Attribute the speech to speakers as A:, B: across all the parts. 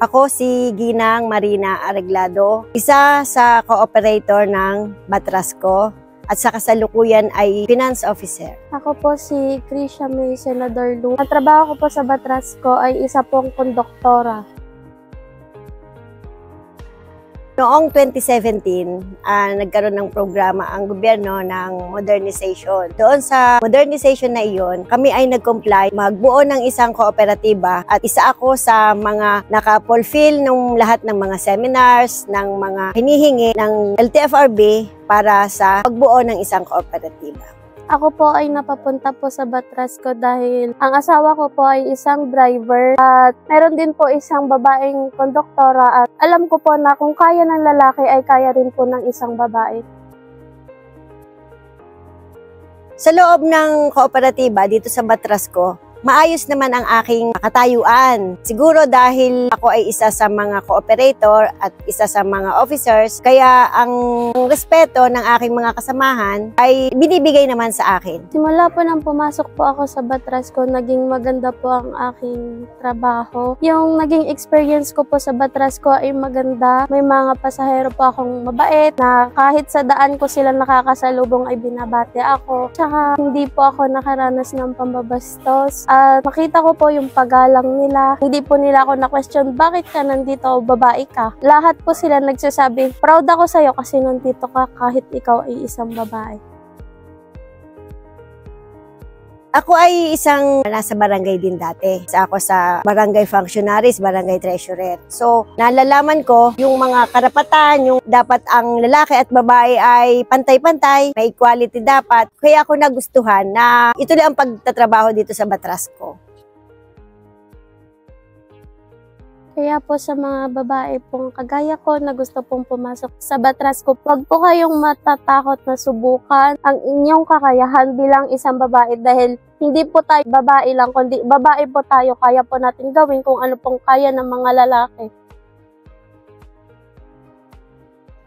A: Ako si Ginang Marina Areglado, isa sa co-operator ng Batrasco at sa kasalukuyan ay Finance Officer.
B: Ako po si Krisha May Senador Lu. Ang trabaho ko po sa Batrasco ay isa pong konduktora.
A: Noong 2017, nagkaroon ng programa ang gobyerno ng modernization. Doon sa modernization na iyon, kami ay nag-comply magbuo ng isang kooperatiba at isa ako sa mga naka-fulfill ng lahat ng mga seminars, ng mga hinihingi ng LTFRB para sa pagbuo ng isang kooperatiba.
B: Ako po ay napapunta po sa Batrasco dahil ang asawa ko po ay isang driver at meron din po isang babaeng konduktora at alam ko po na kung kaya ng lalaki ay kaya rin po ng isang babae.
A: Sa loob ng kooperatiba dito sa Batrasco, maayos naman ang aking katayuan. Siguro dahil ako ay isa sa mga cooperator at isa sa mga officers, kaya ang respeto ng aking mga kasamahan ay binibigay naman sa akin.
B: Simula po nang pumasok po ako sa Batrasco, naging maganda po ang aking trabaho. Yung naging experience ko po sa Batrasco ay maganda. May mga pasahero po akong mabait na kahit sa daan ko sila nakakasalubong ay binabati ako. Tsaka hindi po ako nakaranas ng pambabastos. At makita ko po yung paggalang nila. Hindi po nila ako na-question, bakit ka nandito o babae ka? Lahat po sila nagsasabi, proud ako sa'yo kasi nandito ka kahit ikaw ay isang babae.
A: Ako ay isang nasa barangay din dati. Ako sa barangay functionaries, barangay treasurer. So, nalalaman ko yung mga karapatan, yung dapat ang lalaki at babae ay pantay-pantay, may equality dapat. Kaya ako nagustuhan na ituloy ang pagtatrabaho dito sa Batrasco.
B: Kaya po sa mga babae pong kagaya ko na gusto pong pumasok sa Batrasco, huwag po kayong matatakot na subukan ang inyong kakayahan bilang isang babae dahil hindi po tayo babae lang, kundi babae po tayo, kaya po natin gawin kung ano pong kaya ng mga lalaki.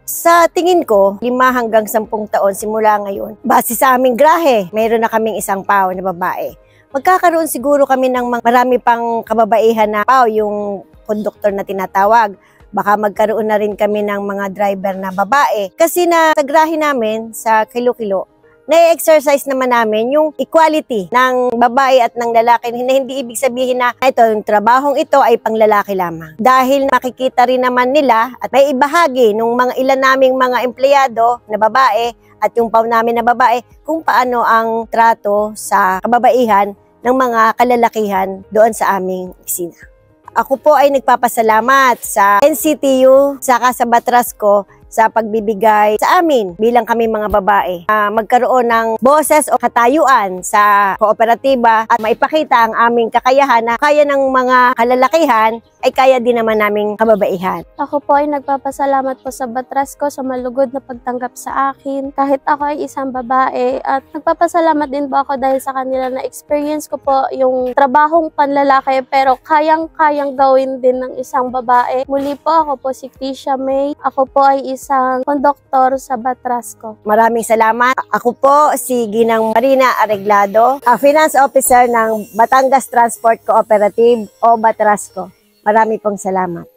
A: Sa tingin ko, 5 hanggang 10 taon simula ngayon, base sa aming grahe, mayroon na kaming isang PAO na babae. Magkakaroon siguro kami ng marami pang kababaihan na PAO, yung konduktor na tinatawag. Baka magkaroon na rin kami ng mga driver na babae. Kasi na sa grahe namin, sa kilo-kilo, na-exercise naman namin yung equality ng babae at ng lalaki na hindi ibig sabihin na ito, yung trabahong ito ay pang lalaki lamang. Dahil makikita rin naman nila at may ibahagi ng mga ilan naming mga empleyado na babae at yung PAO namin na babae kung paano ang trato sa kababaihan ng mga kalalakihan doon sa aming opisina. Ako po ay nagpapasalamat sa NCTU saka sa Batrasco sa pagbibigay sa amin bilang kami mga babae. Magkaroon ng boses o katayuan sa kooperatiba at maipakita ang aming kakayahan na kaya ng mga kalalakihan ay kaya din naman naming kababaihan.
B: Ako po ay nagpapasalamat po sa Batrasco sa malugod na pagtanggap sa akin kahit ako ay isang babae at nagpapasalamat din po ako dahil sa kanila na experience ko po yung trabahong panlalaki pero kayang-kayang gawin din ng isang babae. Muli po ako po si Krisha May. Ako po ay isang konduktor sa Batrasco.
A: Maraming salamat. Ako po si Ginang Marina Areglado, Finance Officer ng Batangas Transport Cooperative o Batrasco. Marami pong salamat.